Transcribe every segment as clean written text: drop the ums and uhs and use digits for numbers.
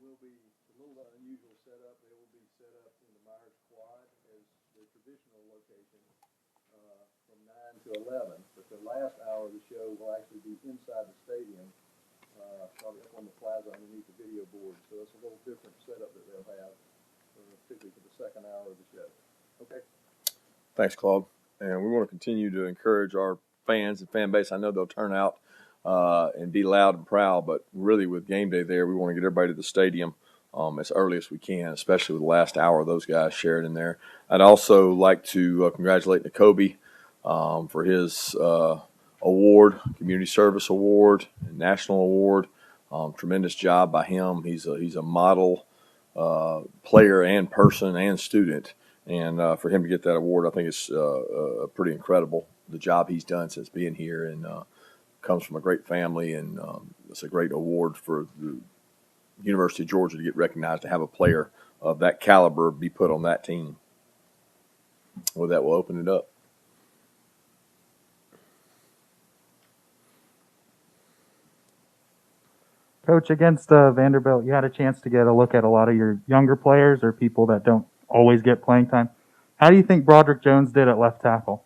will be a little unusual setup. They will be set up in the Myers Quad as the traditional location from 9 to 11. But the last hour of the show will actually be inside the stadium, probably up on the plaza underneath the video board. So it's a little different setup that they'll have, particularly for the second hour of the show. Okay. Thanks, Claude. And we want to continue to encourage our fans and fan base. I know they'll turn out and be loud and proud, but really with game day there, we want to get everybody to the stadium as early as we can, especially with the last hour of those guys shared in there. I'd also like to congratulate Nakobe for his award, Community Service Award, and National Award. Tremendous job by him. He's a model player and person and student, and for him to get that award, I think it's pretty incredible, the job he's done since being here, and comes from a great family, and it's a great award for the University of Georgia to get recognized, to have a player of that caliber be put on that team. With that, we'll open it up. Coach, against Vanderbilt, you had a chance to get a look at a lot of your younger players or people that don't always get playing time. How do you think Broderick Jones did at left tackle?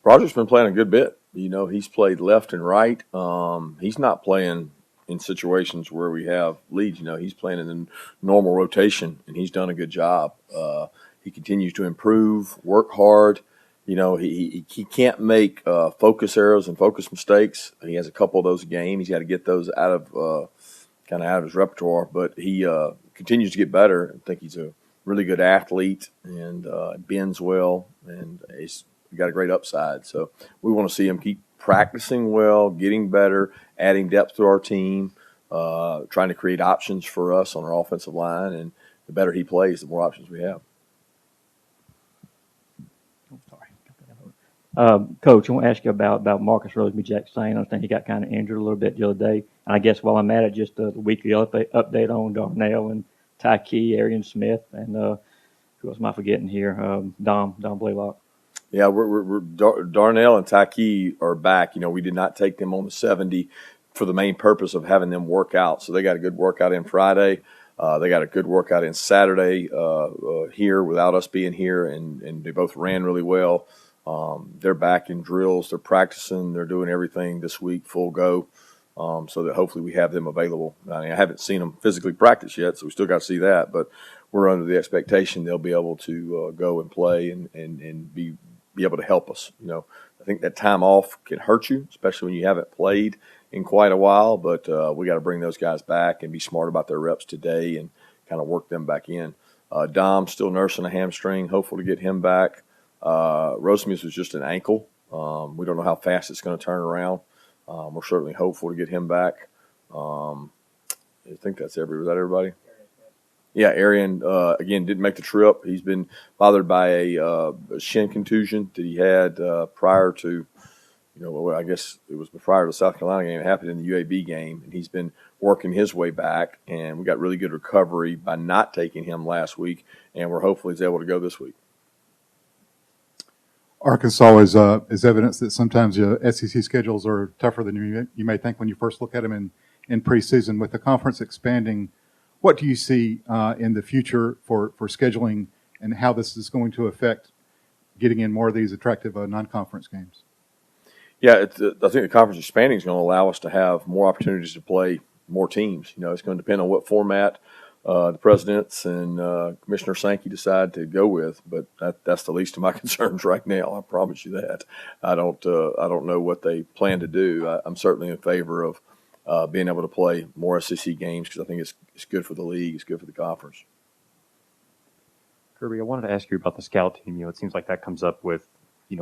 Broderick's been playing a good bit. You know, he's played left and right. He's not playing in situations where we have leads. You know, he's playing in the normal rotation, and he's done a good job. He continues to improve, work hard. You know, he can't make focus errors and focus mistakes. He has a couple of those a game. He's got to get those out of his repertoire. But he continues to get better. I think he's a really good athlete and bends well, and he's got a great upside. So we want to see him keep practicing well, getting better, adding depth to our team, trying to create options for us on our offensive line. And the better he plays, the more options we have. Coach, I want to ask you about Marcus Roseby-Jackson. I understand he got kind of injured a little bit the other day. And I guess while I'm at it, just the weekly update on Darnell and Tykee, Arian Smith, and who else am I forgetting here? Dom Blaylock. Yeah, Darnell and Tykee are back. You know, we did not take them on the 70 for the main purpose of having them work out. So they got a good workout in Friday. They got a good workout in Saturday here without us being here, and they both ran really well. They're back in drills. They're practicing. They're doing everything this week, full go, so that hopefully we have them available. I mean, I haven't seen them physically practice yet, so we still got to see that. But we're under the expectation they'll be able to go and play and be able to help us. You know, I think that time off can hurt you, especially when you haven't played in quite a while. But we got to bring those guys back and be smart about their reps today and kind of work them back in. Dom's still nursing a hamstring. Hopeful to get him back. Rosemius was just an ankle. We don't know how fast it's going to turn around. We're certainly hopeful to get him back. I think that's was that everybody? Yeah, Arian, again, didn't make the trip. He's been bothered by a shin contusion that he had prior to, I guess it was prior to the South Carolina game. It happened in the UAB game, and he's been working his way back, and we got really good recovery by not taking him last week, and we're hopeful he's able to go this week. Arkansas is evidence that sometimes SEC schedules are tougher than you may think when you first look at them in preseason. With the conference expanding, what do you see in the future for scheduling and how this is going to affect getting in more of these attractive non-conference games? Yeah, I think the conference expanding is going to allow us to have more opportunities to play more teams. It's going to depend on what format the presidents and Commissioner Sankey decide to go with, but that's the least of my concerns right now. I promise you that. I don't know what they plan to do. I'm certainly in favor of being able to play more SEC games because I think it's good for the league. It's good for the conference. Kirby, I wanted to ask you about the scout team. It seems like that comes up with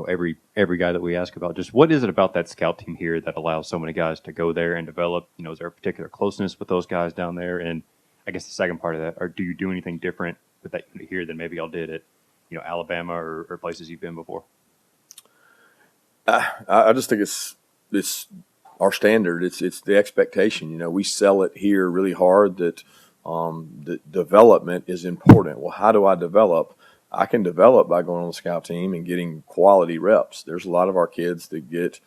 every guy that we ask about. Just what is it about that scout team here that allows so many guys to go there and develop? Is there a particular closeness with those guys down there? And I guess the second part of that, or do you do anything different with that unit here than maybe y'all did at Alabama or places you've been before? I just think it's our standard. It's the expectation. We sell it here really hard that the development is important. Well, how do I develop? I can develop by going on the scout team and getting quality reps. There's a lot of our kids that get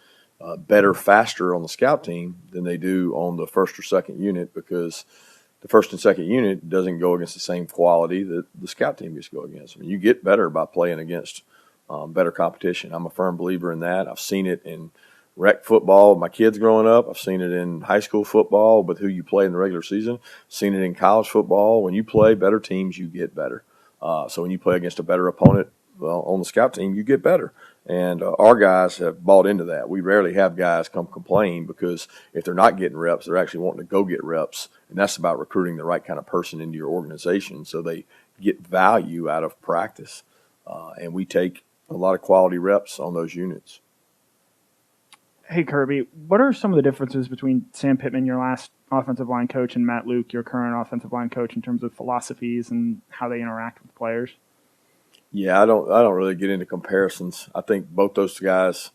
better faster on the scout team than they do on the first or second unit because the first and second unit doesn't go against the same quality that the scout team gets to go against. I mean, you get better by playing against better competition. I'm a firm believer in that. I've seen it in rec football with my kids growing up. I've seen it in high school football with who you play in the regular season. Seen it in college football. When you play better teams, you get better. So when you play against a better opponent, well, on the scout team, you get better. And our guys have bought into that. We rarely have guys come complain because if they're not getting reps, they're actually wanting to go get reps. And that's about recruiting the right kind of person into your organization so they get value out of practice. And we take a lot of quality reps on those units. Hey, Kirby, what are some of the differences between Sam Pittman, your last offensive line coach, and Matt Luke, your current offensive line coach, in terms of philosophies and how they interact with players? Yeah, I don't really get into comparisons. I think both those guys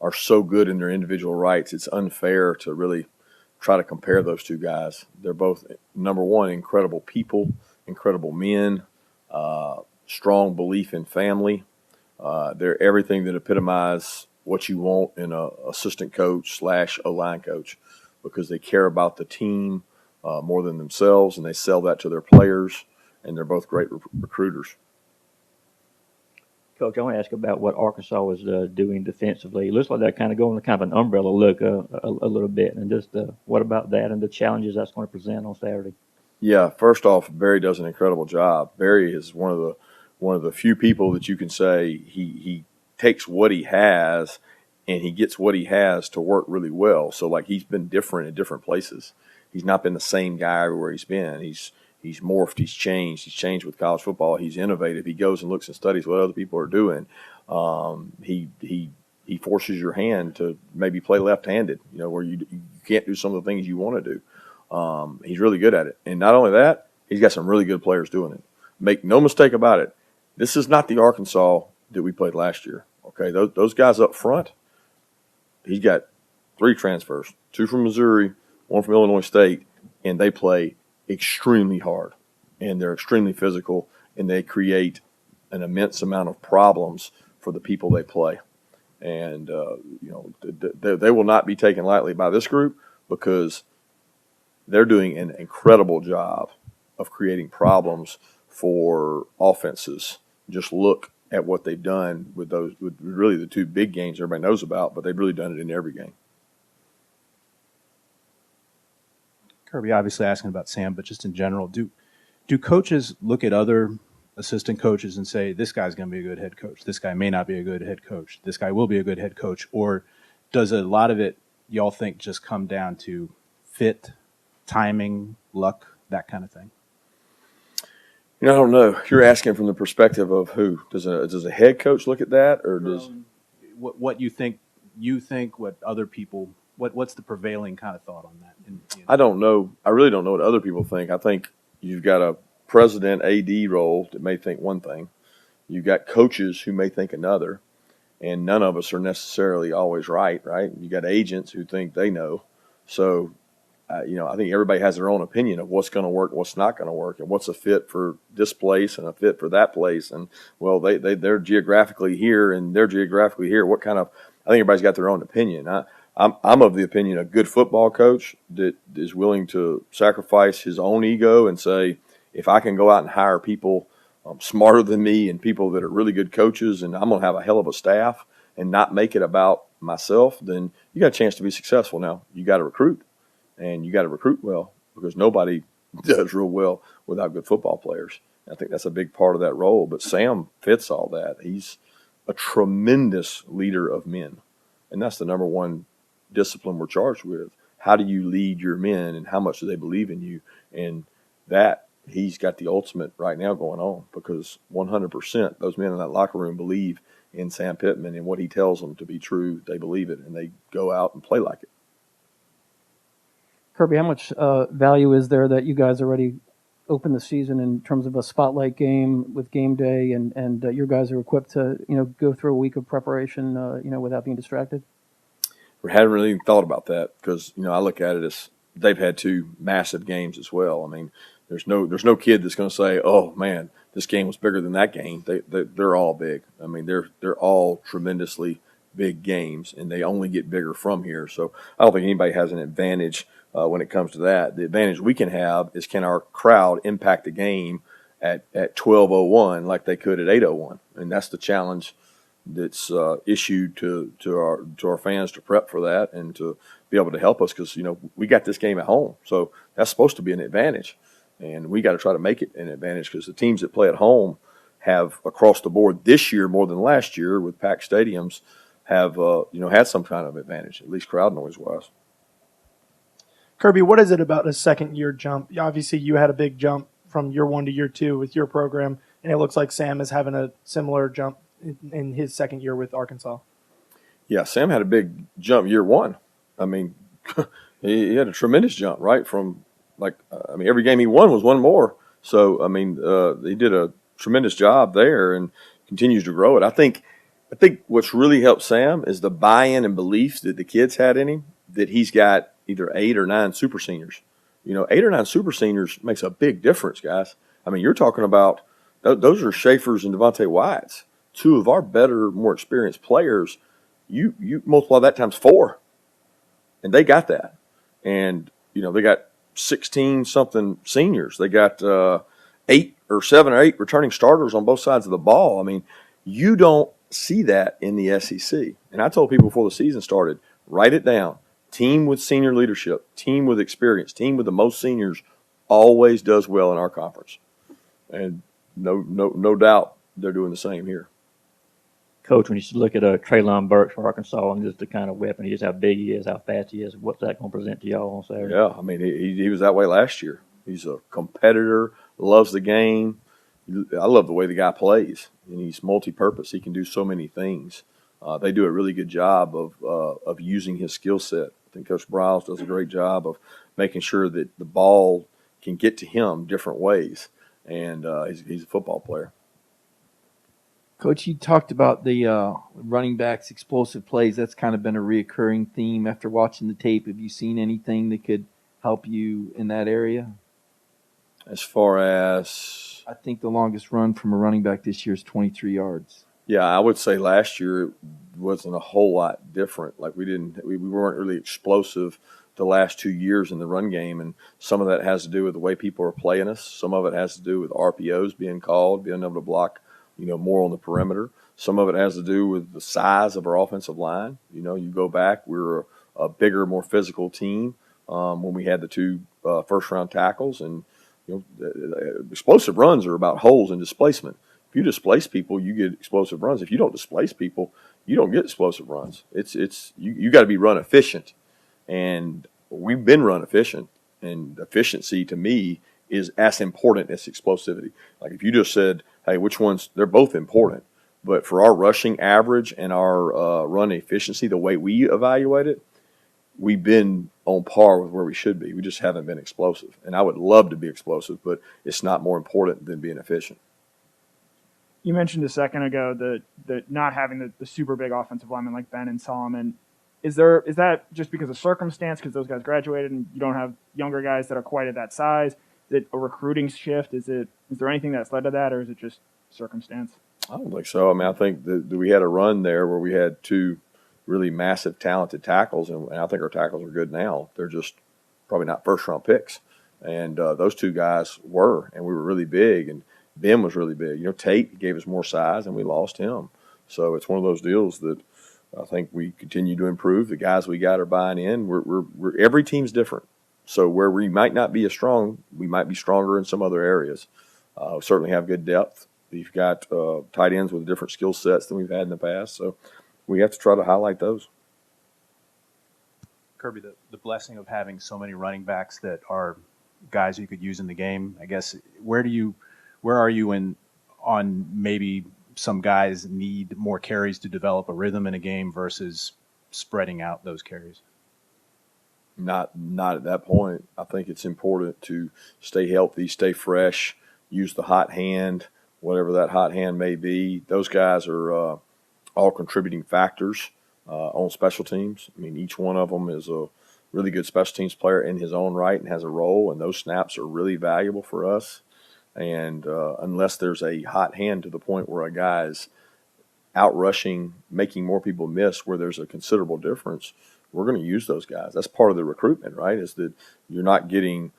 are so good in their individual rights. It's unfair to really try to compare those two guys. They're both, number one, incredible people, incredible men, strong belief in family. They're everything that epitomize what you want in a assistant coach / O-line coach, because they care about the team more than themselves, and they sell that to their players, and they're both great recruiters. Coach, I want to ask about what Arkansas was doing defensively. It looks like they're kind of going to kind of an umbrella look a little bit. And just what about that and the challenges that's going to present on Saturday? Yeah, first off, Barry does an incredible job. Barry is one of the few people that you can say he takes what he has and he gets what he has to work really well. So, like, he's been different in different places. He's not been the same guy everywhere he's been. He's morphed. He's changed. He's changed with college football. He's innovative. He goes and looks and studies what other people are doing. He forces your hand to maybe play left-handed, where you can't do some of the things you want to do. He's really good at it. And not only that, he's got some really good players doing it. Make no mistake about it. This is not the Arkansas that we played last year. Okay, those guys up front, he's got 3 transfers, 2 from Missouri, 1 from Illinois State, and they play extremely hard, and they're extremely physical, and they create an immense amount of problems for the people they play. And they will not be taken lightly by this group, because they're doing an incredible job of creating problems for offenses. Just look at what they've done with really the 2 big games everybody knows about, but they've really done it in every game. Kirby, obviously asking about Sam, but just in general, do coaches look at other assistant coaches and say, this guy's going to be a good head coach, this guy may not be a good head coach, this guy will be a good head coach? Or does a lot of it, y'all think, just come down to fit, timing, luck, that kind of thing? I don't know. You're asking from the perspective of who? Does a head coach look at that, or does what you think? What other people? What's the prevailing kind of thought on that? I don't know. I really don't know what other people think. I think you've got a president AD role that may think one thing. You've got coaches who may think another, and none of us are necessarily always right. You got agents who think they know. So, I think everybody has their own opinion of what's going to work, what's not going to work, and what's a fit for this place and a fit for that place. And, well, they're geographically here and they're geographically here. I think everybody's got their own opinion. I'm of the opinion a good football coach that is willing to sacrifice his own ego and say, if I can go out and hire people smarter than me and people that are really good coaches, and I'm going to have a hell of a staff and not make it about myself, then you got a chance to be successful. Now, you got to recruit. And you got to recruit well, because nobody does real well without good football players. I think that's a big part of that role. But Sam fits all that. He's a tremendous leader of men. And that's the number one discipline we're charged with. How do you lead your men, and how much do they believe in you? And that, he's got the ultimate right now going on, because 100% those men in that locker room believe in Sam Pittman and what he tells them to be true. They believe it, and they go out and play like it. Kirby, how much value is there that you guys already opened the season in terms of a spotlight game with game day, and your guys are equipped to go through a week of preparation without being distracted? We haven't really even thought about that, because I look at it as they've had 2 massive games as well. I mean, there's no kid that's going to say, oh man, this game was bigger than that game. They're all big. I mean, they're all tremendously big games, and they only get bigger from here. So I don't think anybody has an advantage when it comes to that. The advantage we can have is can our crowd impact the game at 12:01 like they could at 8:01, and that's the challenge that's issued to our fans to prep for that and to be able to help us, because we got this game at home, so that's supposed to be an advantage, and we got to try to make it an advantage, because the teams that play at home have across the board this year more than last year with packed stadiums have had some kind of advantage, at least crowd noise wise. Kirby, what is it about a second year jump? Obviously, you had a big jump from year 1 to year 2 with your program, and it looks like Sam is having a similar jump in his second year with Arkansas. Yeah, Sam had a big jump year 1. I mean, he had a tremendous jump, right? From every game he won was one more. So, I mean, he did a tremendous job there and continues to grow it. I think what's really helped Sam is the buy-in and belief that the kids had in him, that he's got either 8 or 9 super seniors. 8 or 9 super seniors makes a big difference, guys. I mean, you're talking about those are Schaefer's and Devontae White's, 2 of our better, more experienced players. You multiply that times 4, and they got that. And they got 16-something seniors. They got 7 or 8 returning starters on both sides of the ball. I mean, you don't see that in the SEC. And I told people before the season started, write it down. Team with senior leadership, team with experience, team with the most seniors always does well in our conference. And no doubt they're doing the same here. Coach, when you look at Traylon Burks for Arkansas and just the kind of weapon he is, how big he is, how fast he is, what's that going to present to y'all on Saturday? Yeah, I mean, he was that way last year. He's a competitor, loves the game. I love the way the guy plays, and he's multi-purpose. He can do so many things. They do a really good job of using his skill set. I think Coach Briles does a great job of making sure that the ball can get to him different ways, and he's a football player. Coach, you talked about the running backs' explosive plays. That's kind of been a reoccurring theme after watching the tape. Have you seen anything that could help you in that area? As far as? I think the longest run from a running back this year is 23 yards. Yeah, I would say last year it wasn't a whole lot different. Like we weren't really explosive the last 2 years in the run game, and some of that has to do with the way people are playing us. Some of it has to do with RPOs being called, being able to block, more on the perimeter. Some of it has to do with the size of our offensive line. You go back, we were a bigger, more physical team when we had the 2 first-round tackles, and explosive runs are about holes and displacement. If you displace people, you get explosive runs. If you don't displace people, you don't get explosive runs. You got to be run efficient, and we've been run efficient. And efficiency to me is as important as explosivity. Like if you just said, "Hey, which ones?" They're both important, but for our rushing average and our run efficiency, the way we evaluate it, we've been on par with where we should be. We just haven't been explosive, and I would love to be explosive, but it's not more important than being efficient. You mentioned a second ago that not having the super big offensive linemen like Ben and Solomon. Is that just because of circumstance, because those guys graduated and you don't have younger guys that are quite at that size? Is it a recruiting shift? Is there anything that's led to that, or is it just circumstance? I don't think so. I mean, I think that we had a run there where we had 2 really massive, talented tackles, and I think our tackles are good now. They're just probably not first-round picks. And those 2 guys were, and we were really big, and Ben was really big. Tate gave us more size, and we lost him. So it's one of those deals that I think we continue to improve. The guys we got are buying in. We're every team's different. So where we might not be as strong, we might be stronger in some other areas. We certainly have good depth. We've got tight ends with different skill sets than we've had in the past. So we have to try to highlight those. Kirby, the blessing of having so many running backs that are guys you could use in the game, I guess, where are you on maybe some guys need more carries to develop a rhythm in a game versus spreading out those carries? Not at that point. I think it's important to stay healthy, stay fresh, use the hot hand, whatever that hot hand may be. Those guys are all contributing factors on special teams. I mean, each one of them is a really good special teams player in his own right and has a role, and those snaps are really valuable for us. And unless there's a hot hand to the point where a guy's out rushing, making more people miss, where there's a considerable difference, we're going to use those guys. That's part of the recruitment, right? Is that you're not getting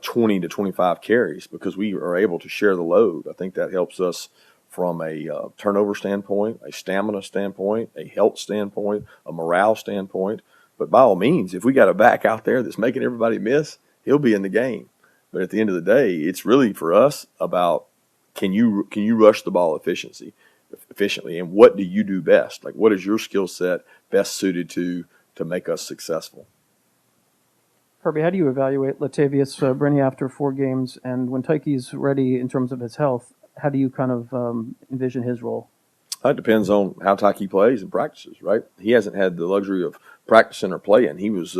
20 to 25 carries because we are able to share the load. I think that helps us from a turnover standpoint, a stamina standpoint, a health standpoint, a morale standpoint. But by all means, if we got a back out there that's making everybody miss, he'll be in the game. But at the end of the day, it's really for us about can you rush the ball efficiently, and what do you do best? Like, what is your skill set best suited to make us successful? Kirby, how do you evaluate Latavius Brinney after 4 games? And when Tykee's ready in terms of his health, how do you kind of envision his role? It depends on how Tykee plays and practices, right? He hasn't had the luxury of practicing or playing. He was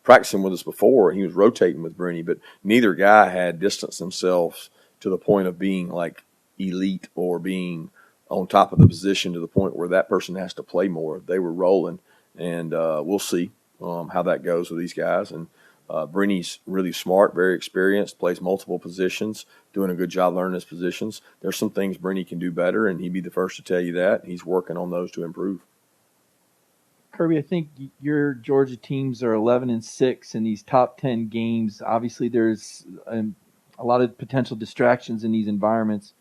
practicing with us before, and he was rotating with Brinney, but neither guy had distanced themselves to the point of being like elite or being on top of the position to the point where that person has to play more. They were rolling, and we'll see how that goes with these guys. And Brinney's really smart, very experienced, plays multiple positions, doing a good job learning his positions. There's some things Brinney can do better, and he'd be the first to tell you that. He's working on those to improve. Kirby, I think your Georgia teams are 11-6 in these top 10 games. Obviously, there's a lot of potential distractions in these environments.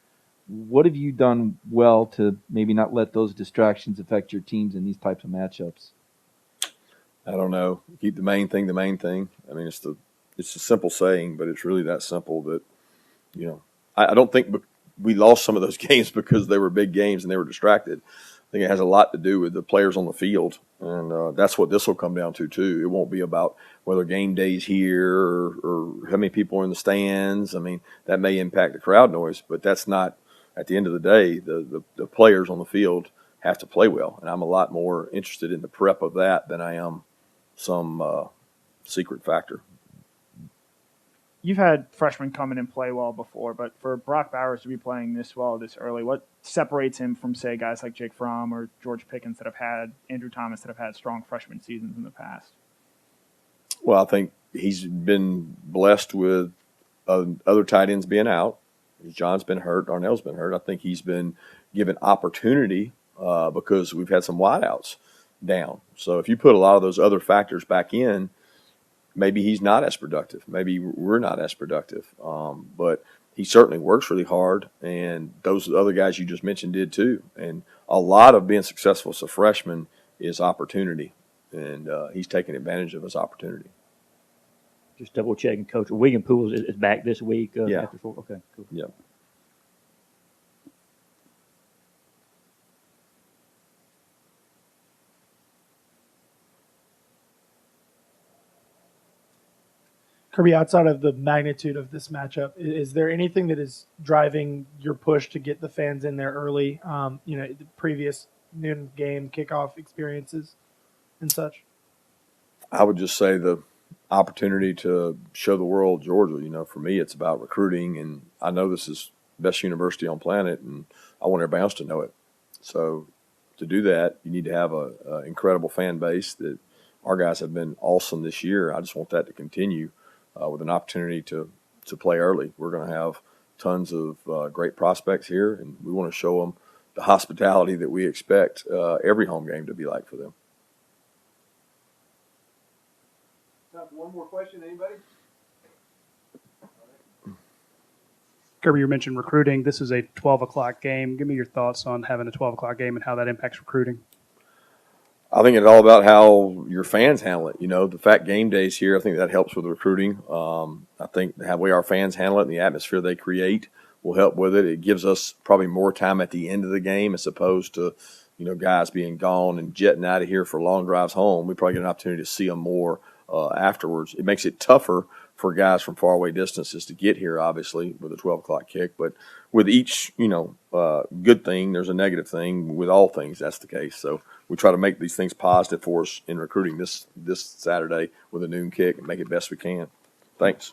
What have you done well to maybe not let those distractions affect your teams in these types of matchups? I don't know. Keep the main thing the main thing. I mean, it's a simple saying, but it's really that simple that, I don't think we lost some of those games because they were big games and they were distracted. I think it has a lot to do with the players on the field, and that's what this will come down to too. It won't be about whether game day's here or how many people are in the stands. I mean, that may impact the crowd noise, but that's not, at the end of the day, the players on the field have to play well, and I'm a lot more interested in the prep of that than I am some secret factor. You've had freshmen come in and play well before, but for Brock Bowers to be playing this well this early, what separates him from, say, guys like Jake Fromm or George Pickens that have had, Andrew Thomas that have had strong freshman seasons in the past? Well, I think he's been blessed with other tight ends being out. John's been hurt. Darnell's been hurt. I think he's been given opportunity because we've had some wideouts down. So if you put a lot of those other factors back in, maybe he's not as productive. Maybe we're not as productive. But he certainly works really hard, and those other guys you just mentioned did too. And a lot of being successful as a freshman is opportunity, and he's taking advantage of his opportunity. Just double checking, Coach. William Pools is back this week. Yeah. After 4. Okay, cool. Yep. Kirby, outside of the magnitude of this matchup, is there anything that is driving your push to get the fans in there early? The previous noon game kickoff experiences and such. I would just say the opportunity to show the world Georgia. For me, it's about recruiting, and I know this is the best university on planet, and I want everybody else to know it. So to do that, you need to have an incredible fan base. That our guys have been awesome this year. I just want that to continue. With an opportunity to play early. We're going to have tons of great prospects here, and we want to show them the hospitality that we expect every home game to be like for them. Time for one more question, anybody? Kirby, you mentioned recruiting. This is a 12 o'clock game. Give me your thoughts on having a 12 o'clock game and how that impacts recruiting. I think it's all about how your fans handle it. The fact game day's here, I think that helps with recruiting. I think the way our fans handle it and the atmosphere they create will help with it. It gives us probably more time at the end of the game as opposed to, guys being gone and jetting out of here for long drives home. We probably get an opportunity to see them more afterwards. It makes it tougher for guys from faraway distances to get here, obviously, with a 12 o'clock kick. But with each, good thing, there's a negative thing. With all things, that's the case. So we try to make these things positive for us in recruiting this Saturday with a noon kick and make it best we can. Thanks.